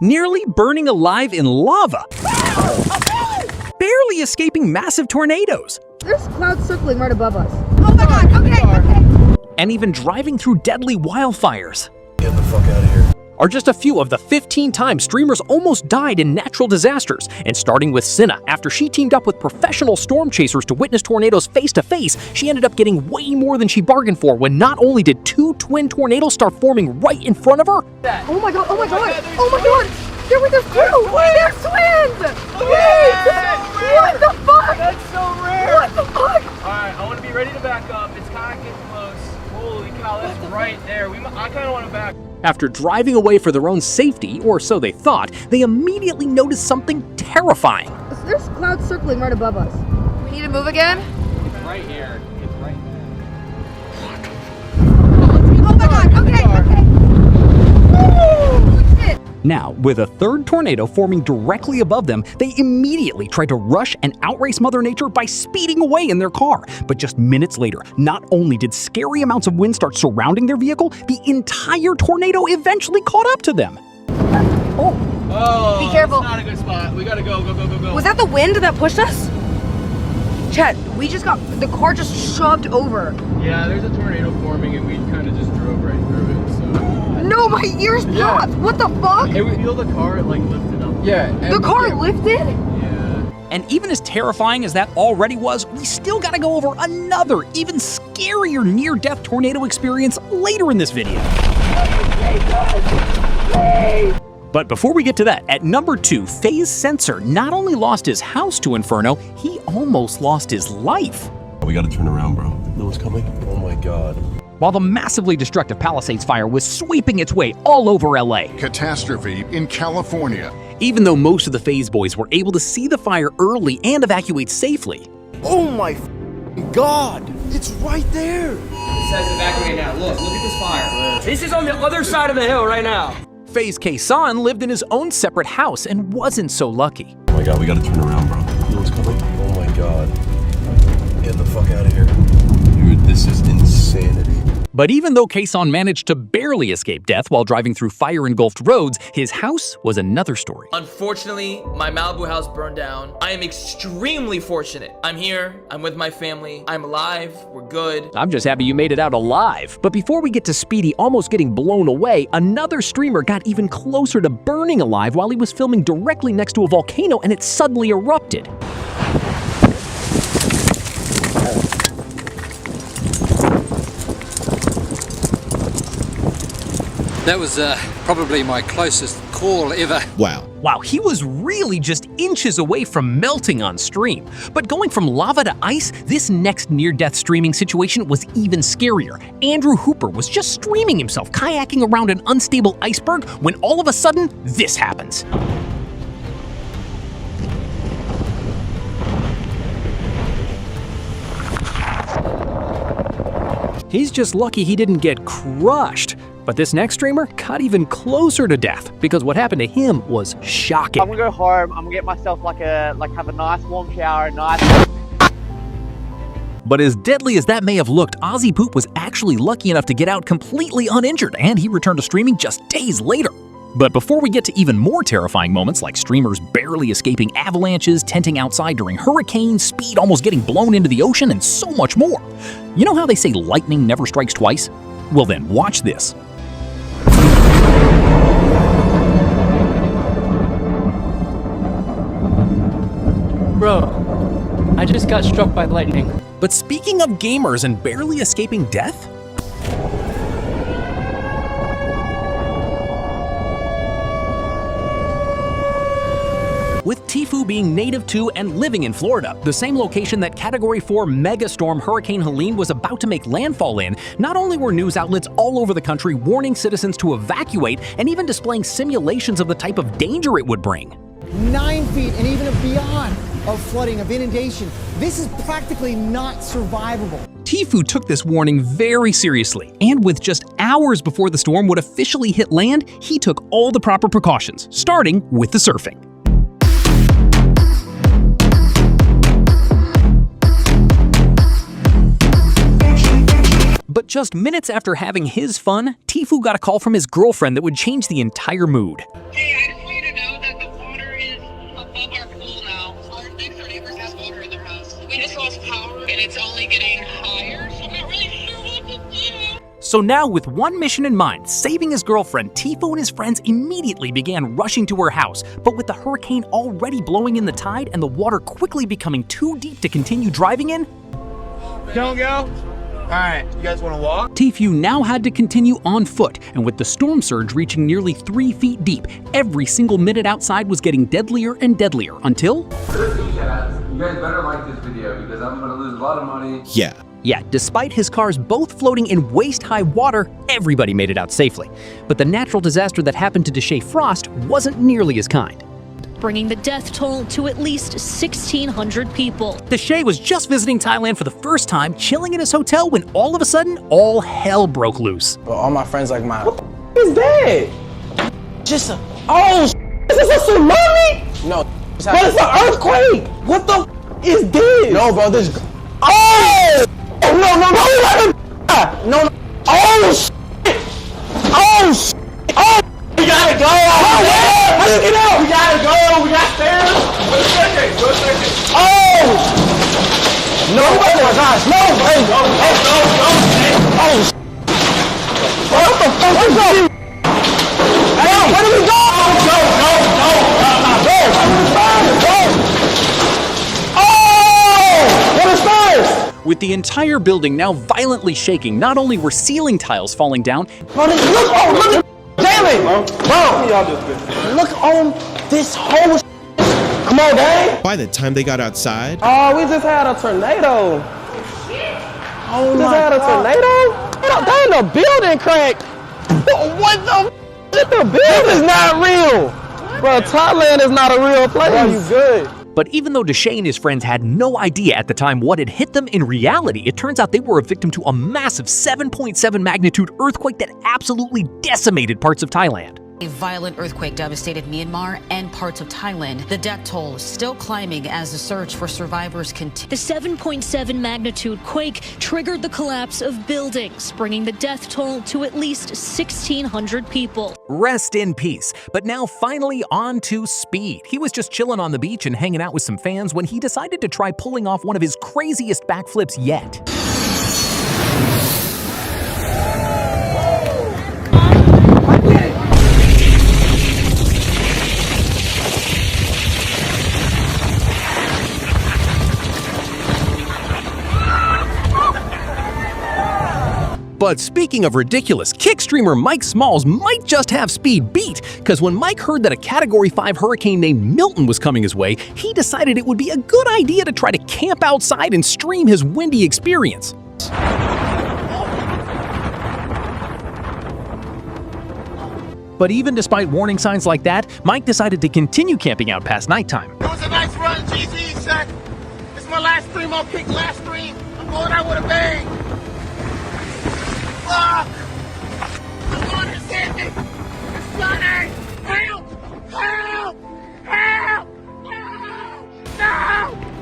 nearly burning alive in lava, barely escaping massive tornadoes, There's clouds circling right above us. Oh my god, okay. and even driving through deadly wildfires. Get the fuck out of here. Are just a few of the 15 times streamers almost died in natural disasters. And starting with Cinna, after she teamed up with professional storm chasers to witness tornadoes face to face, she ended up getting way more than she bargained for when not only did two twin tornadoes start forming right in front of her, Oh my god, oh my god, oh my god! They're with us too! They're twins! Wait! What the fuck? That's so rare! What the fuck? Alright, I want to be ready to back up. It's kind of getting close. Holy cow, that's right there. I kind of want to back. after driving away for their own safety, or so they thought, they immediately noticed something terrifying. There's clouds circling right above us. We need to move again? It's right here. It's right there. Oh my god, okay. Woo! Shit. Now, with a third tornado forming directly above them, they immediately tried to rush and outrace Mother Nature by speeding away in their car. But just minutes later, not only did scary amounts of wind start surrounding their vehicle, the entire tornado eventually caught up to them. Oh, Be careful. That's not a good spot. We gotta go. Was that the wind that pushed us? Chet, the car just shoved over. Yeah, there's a tornado forming and we kind of just drove right through it, so. No, my ears popped. What the fuck? Hey, we feel the car like lifted up. Yeah. The car lifted? Yeah. And even as terrifying as that already was, we still gotta go over another, even scarier near-death tornado experience later in this video. But before we get to that, at number 2, FaZe Sensor not only lost his house to Inferno, he almost lost his life. We gotta turn around, bro. No one's coming? Oh my god. While the massively destructive Palisades fire was sweeping its way all over LA. Catastrophe in California. Even though most of the FaZe boys were able to see the fire early and evacuate safely. Oh my god! It's right there! It says evacuate now. Look at this fire. This is on the other side of the hill right now. FaZe Kason lived in his own separate house and wasn't so lucky. Oh my god, we gotta turn around, bro. No one's coming? Oh my god. Get the fuck out of here. Dude, this is insanity. But even though Kason managed to barely escape death while driving through fire-engulfed roads, his house was another story. Unfortunately, my Malibu house burned down. I am extremely fortunate. I'm here, I'm with my family, I'm alive, we're good. I'm just happy you made it out alive. But before we get to Speedy almost getting blown away, another streamer got even closer to burning alive while he was filming directly next to a volcano and it suddenly erupted. That was probably my closest call ever. Wow, he was really just inches away from melting on stream. But going from lava to ice, this next near-death streaming situation was even scarier. Andrew Hooper was just streaming himself kayaking around an unstable iceberg when all of a sudden, this happens. He's just lucky he didn't get crushed. But this next streamer got even closer to death because what happened to him was shocking. I'm gonna go home. I'm gonna get myself have a nice warm shower, But as deadly as that may have looked, Ozzy Poop was actually lucky enough to get out completely uninjured, and he returned to streaming just days later. But before we get to even more terrifying moments like streamers barely escaping avalanches, tenting outside during hurricanes, Speed almost getting blown into the ocean, and so much more. You know how they say lightning never strikes twice? Well then, watch this. Bro, I just got struck by lightning. But speaking of gamers and barely escaping death, with Tfue being native to and living in Florida, the same location that Category 4 megastorm Hurricane Helene was about to make landfall in, not only were news outlets all over the country warning citizens to evacuate and even displaying simulations of the type of danger it would bring. 9 feet and even beyond of flooding, of inundation. This is practically not survivable. Tfue took this warning very seriously, and with just hours before the storm would officially hit land, he took all the proper precautions, starting with the surfing. But just minutes after having his fun, Tfue got a call from his girlfriend that would change the entire mood. Hey, I just want and it's only getting higher, so I'm not really sure what to do. So now, with one mission in mind, saving his girlfriend, Tifo and his friends immediately began rushing to her house. But with the hurricane already blowing in the tide and the water quickly becoming too deep to continue driving in, Don't go? Alright, you guys want to walk? Tifo now had to continue on foot, and with the storm surge reaching nearly 3 feet deep, every single minute outside was getting deadlier and deadlier until... You guys better like this video because I'm gonna lose a lot of money. Yeah, despite his cars both floating in waist-high water, everybody made it out safely. But the natural disaster that happened to Deshae Frost wasn't nearly as kind. Bringing the death toll to at least 1,600 people. Deshae was just visiting Thailand for the first time, chilling in his hotel, when all of a sudden, all hell broke loose. But all my friends like, what the is that? Just a... Oh, is this a tsunami? No. What is an earthquake? What the is this? No, bro, this... Oh! Oh, no. Oh, shit! Oh, shit! Oh, we gotta go! Let's get out! We gotta go! We got stairs! Go second! Oh! No! Oh my gosh! No! Hey! Go! Oh, shit! What the fuck is that? Hey, where do we go? With the entire building now violently shaking, not only were ceiling tiles falling down, look on this whole Come on, gang. By the time they got outside... Oh, we just had a tornado. Oh, we just had a tornado? They in the building cracked. What the The building is not real. Bro, Thailand is not a real place. Are you good? But even though Deshae and his friends had no idea at the time what had hit them, in reality, it turns out they were a victim to a massive 7.7 magnitude earthquake that absolutely decimated parts of Thailand. A violent earthquake devastated Myanmar and parts of Thailand. The death toll is still climbing as the search for survivors continues. The 7.7 magnitude quake triggered the collapse of buildings, bringing the death toll to at least 1,600 people. Rest in peace. But now finally on to Speed. He was just chilling on the beach and hanging out with some fans when he decided to try pulling off one of his craziest backflips yet. But speaking of ridiculous, kick streamer Mike Smalls might just have Speed beat, because when Mike heard that a Category 5 hurricane named Milton was coming his way, he decided it would be a good idea to try to camp outside and stream his windy experience. But even despite warning signs like that, Mike decided to continue camping out past nighttime. It was a nice run, GG, Shaq. It's my last stream. I'll kick last stream. I'm going out with a bang. Fuck! I'm going to send me! It's sunny! Help! Help! Help!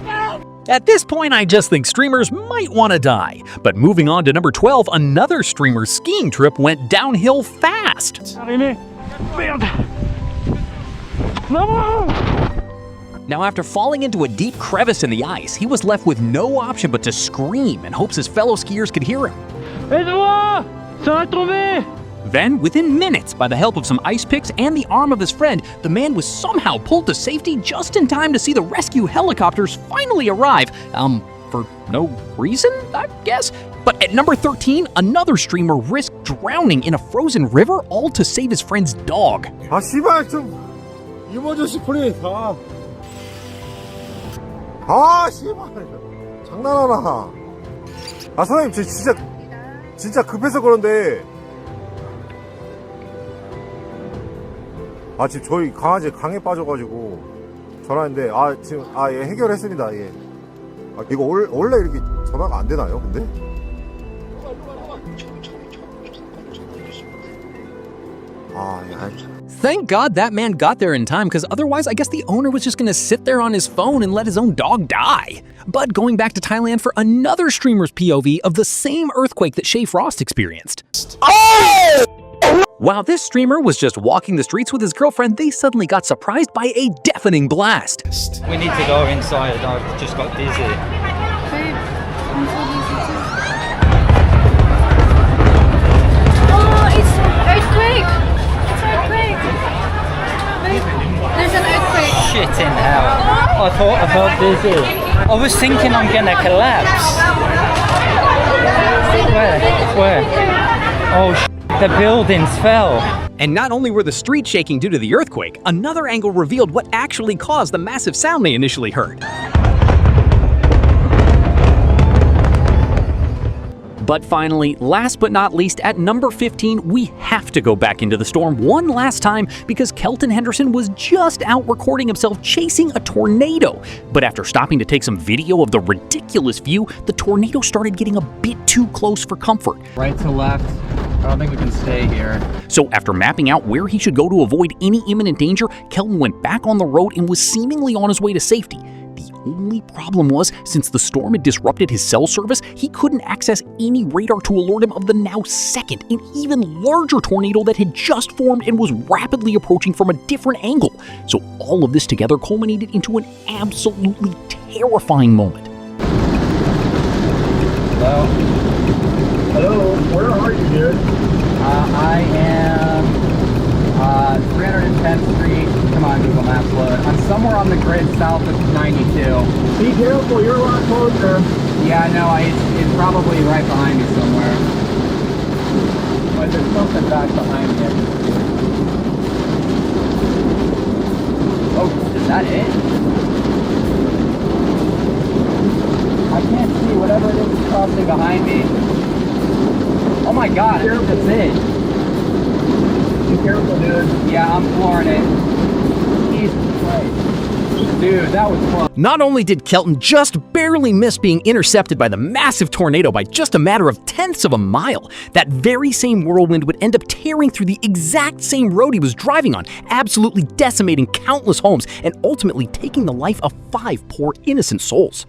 No! At this point, I just think streamers might want to die. But moving on to number 12, another streamer's skiing trip went downhill fast. Now, after falling into a deep crevice in the ice, he was left with no option but to scream in hopes his fellow skiers could hear him. Then, within minutes, by the help of some ice picks and the arm of his friend, the man was somehow pulled to safety just in time to see the rescue helicopters finally arrive. For no reason, I guess? But at number 13, another streamer risked drowning in a frozen river, all to save his friend's dog. 아 씨발 좀 이모저씨 플레이 아 씨발 장난하나 아 사장님 진짜 급해서 그런데 아 지금 저희 강아지 강에 빠져가지고 전화했는데 아 지금 예 해결했습니다 예 아 이거 원래 이렇게 전화가 안 되나요 근데? Thank God that man got there in time, because otherwise I guess the owner was just gonna sit there on his phone and let his own dog die. But going back to Thailand for another streamer's POV of the same earthquake that Deshae Frost experienced. Oh! While this streamer was just walking the streets with his girlfriend, they suddenly got surprised by a deafening blast. We need to go inside, I've just got dizzy. shit in hell. I felt dizzy. I was thinking I'm gonna collapse. Where? Oh, the buildings fell. And not only were the streets shaking due to the earthquake, another angle revealed what actually caused the massive sound they initially heard. But finally, last but not least, at number 15, we have to go back into the storm one last time because Kelton Henderson was just out recording himself chasing a tornado. But after stopping to take some video of the ridiculous view, the tornado started getting a bit too close for comfort. Right to left. I don't think we can stay here. So after mapping out where he should go to avoid any imminent danger, Kelton went back on the road and was seemingly on his way to safety. The only problem was, since the storm had disrupted his cell service, he couldn't access any radar to alert him of the now second and even larger tornado that had just formed and was rapidly approaching from a different angle. So all of this together culminated into an absolutely terrifying moment. Hello, where are you, dude? I am 310th Street. Come on, Google Maps load. I'm somewhere on the grid south of 92. Be careful, you're a lot closer. Yeah, I know. It's probably right behind me somewhere. But there's something back behind me. Oh, is that it? I can't see whatever it is crossing behind me. Oh my god, I think that's it. Be careful, dude. Yeah, I'm flooring it. Jesus Christ. Dude, that was fun. Not only did Kelton just barely miss being intercepted by the massive tornado by just a matter of tenths of a mile, that very same whirlwind would end up tearing through the exact same road he was driving on, absolutely decimating countless homes and ultimately taking the life of 5 poor innocent souls.